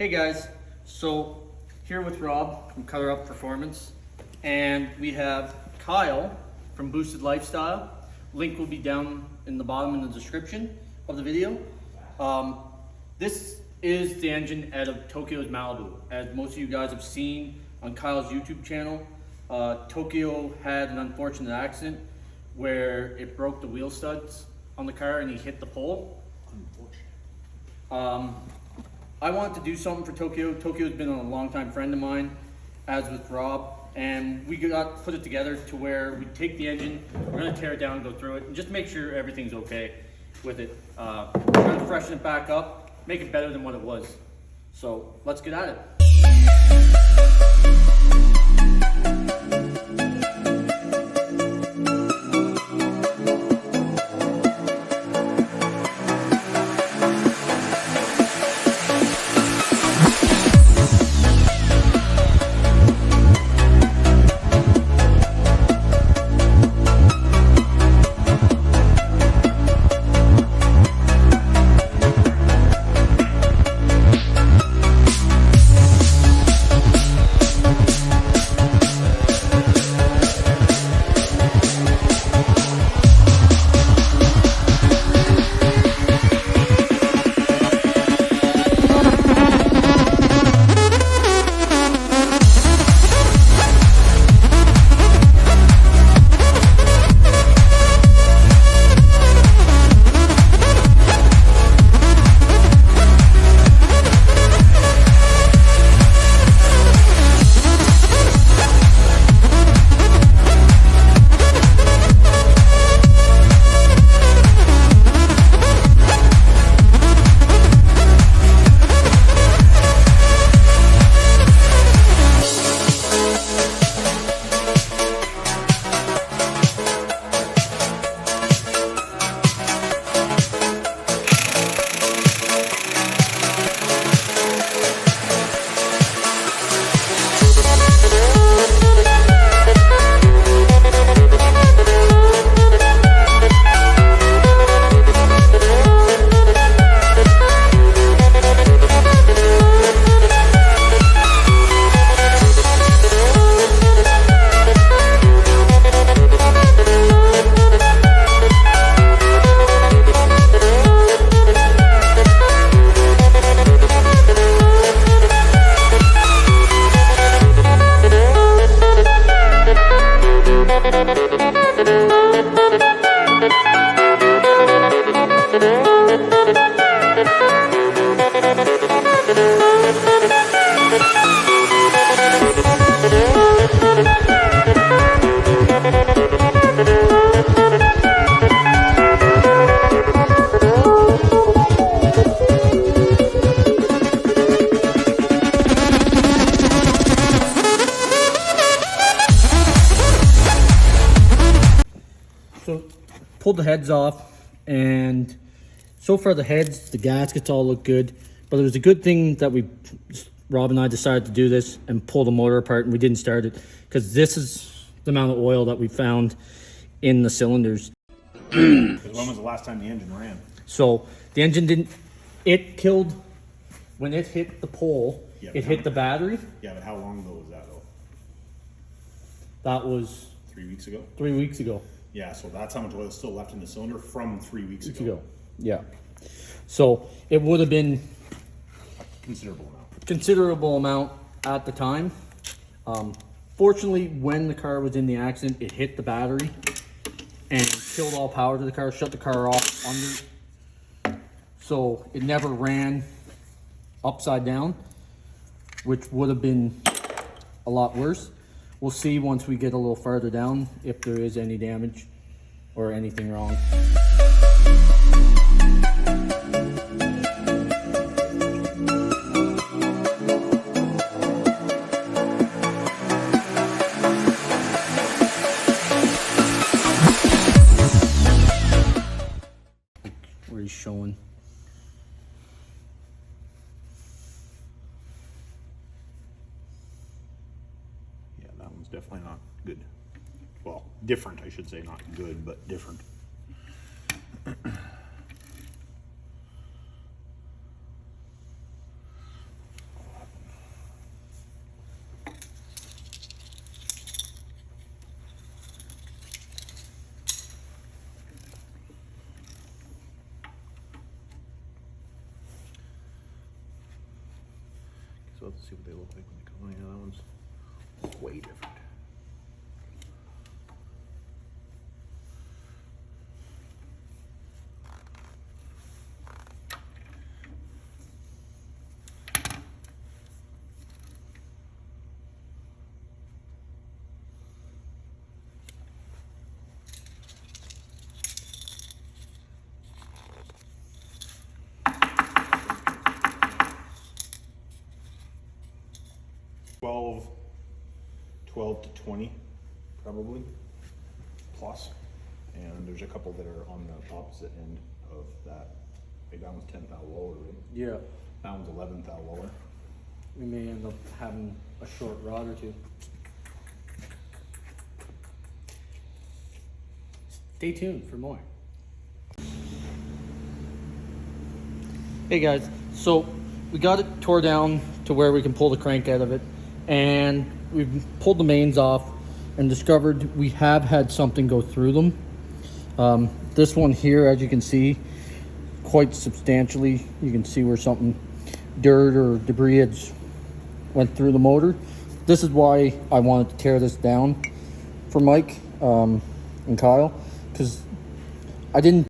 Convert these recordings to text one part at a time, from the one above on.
Hey guys, so here with Rob from Cutterup Performance, and we have Kyle from Boosted Lifestyle. Link will be down in the bottom in the description of the video. This is the engine out of Tokyo's Malibu. As most of you guys have seen on Kyle's YouTube channel, Tokyo had an unfortunate accident where it broke the wheel studs on the car and he hit the pole. I wanted to do something for Tokyo. Tokyo's been a longtime friend of mine, as with Rob, and we put it together to where we take the engine, we're gonna tear it down and go through it, and just make sure everything's okay with it. We're gonna freshen it back up, make it better than what it was. So let's get at it. So pulled the heads off, and so far the heads, the gaskets all look good, but it was a good thing that Rob and I decided to do this and pull the motor apart, and we didn't start it because this is the amount of oil that we found in the cylinders. When was the last time the engine ran? So the engine it killed when it hit the pole. Yeah, it hit the battery. Yeah, but how long ago was that though? That was 3 weeks ago? 3 weeks ago. Yeah, so that's how much oil is still left in the cylinder from 3 weeks ago. Yeah. So it would have been Considerable amount. at the time. Fortunately, when the car was in the accident, it hit the battery and killed all power to the car, shut the car off under. So it never ran upside down, which would have been a lot worse. We'll see once we get a little farther down if there is any damage or anything wrong. Where he's showing. Definitely not good. Well, different, I should say, not good, but different. let's see what they look like when they come. Oh, yeah, that one's way different. Twelve to 20, probably, plus. And there's a couple that are on the opposite end of that. Hey, that one's 10 thou lower, right? Yeah. That one's 11 thou lower. We may end up having a short rod or two. Stay tuned for more. Hey guys, so we got it tore down to where we can pull the crank out of it, and we've pulled the mains off and discovered we have had something go through them. This one here, as you can see, quite substantially, you can see where something, dirt or debris had went through the motor. This is why I wanted to tear this down for Mike and Kyle, because I didn't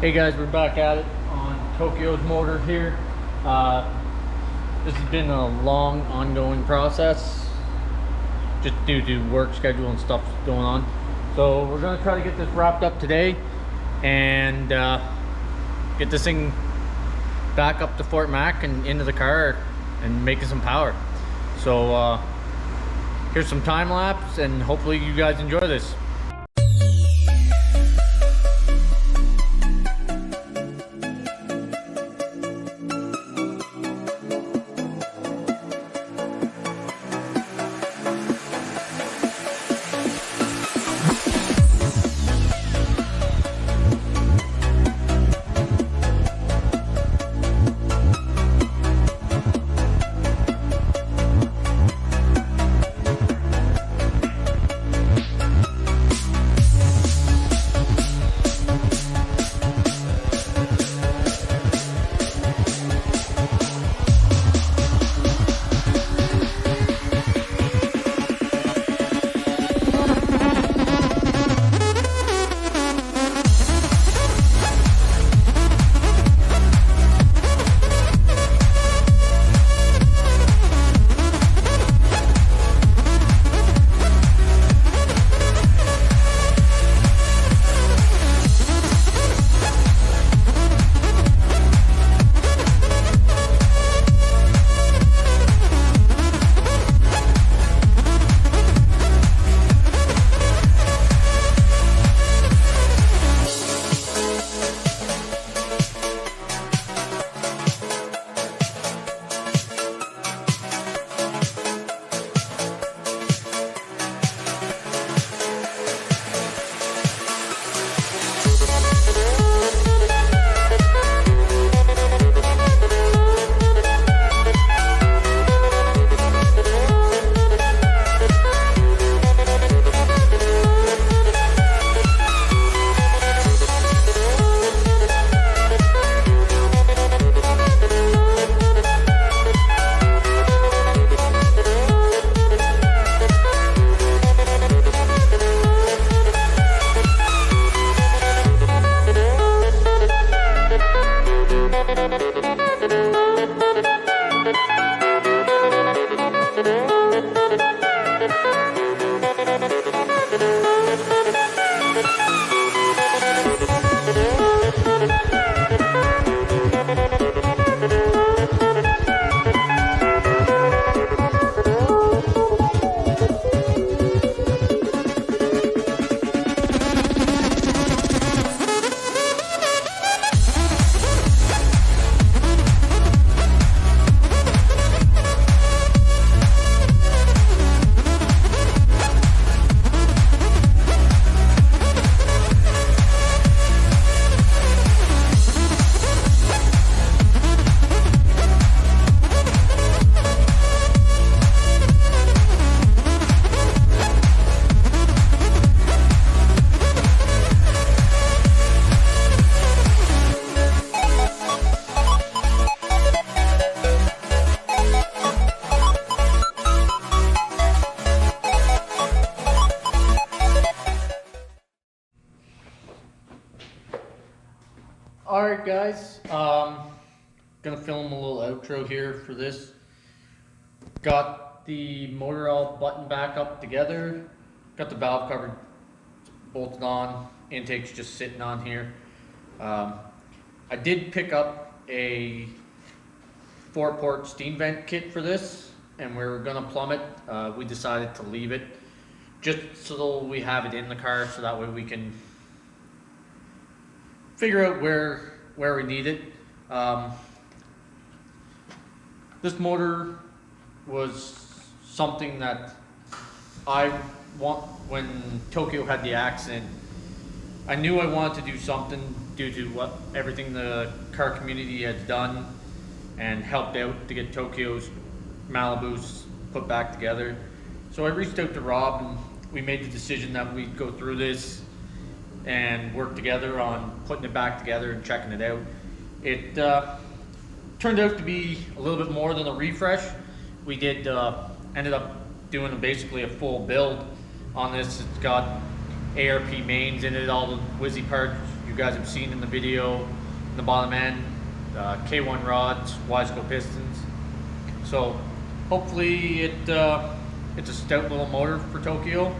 Hey guys, we're back at it on Tokyo's motor here. This has been a long ongoing process just due to work schedule and stuff going on. So we're gonna try to get this wrapped up today and get this thing back up to Fort Mac and into the car and making some power. So here's some time lapse and hopefully you guys enjoy this. Alright guys, gonna film a little outro here for this. Got the motor all buttoned back up together, got the valve cover bolted on, intake's just sitting on here. I did pick up a 4-port steam vent kit for this, and we were gonna plumb it. We decided to leave it just so we have it in the car, so that way we can figure out where we need it. This motor was something that I want. When Tokyo had the accident, I knew I wanted to do something due to what everything the car community had done and helped out to get Tokyo's Malibus put back together. So I reached out to Rob and we made the decision that we'd go through this and work together on putting it back together and checking it out. It turned out to be a little bit more than a refresh. We did ended up doing basically a full build on this. It's got ARP mains in it, all the whizzy parts you guys have seen in the video in the bottom end, K1 rods, wiseco pistons. So hopefully it's a stout little motor for Tokyo.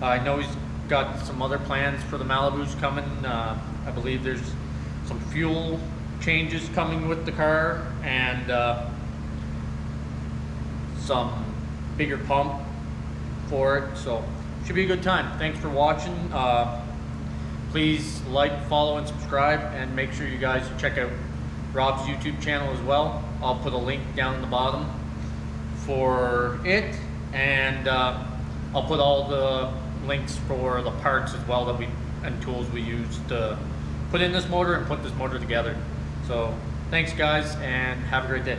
I know he's got some other plans for the Malibus coming. I believe there's some fuel changes coming with the car and some bigger pump for it, so should be a good time. Thanks for watching. Please like, follow, and subscribe, and make sure you guys check out Rob's YouTube channel as well. I'll put a link down in the bottom for it, and I'll put all the links for the parts as well and tools we used to put in this motor and put this motor together. So thanks guys, and have a great day.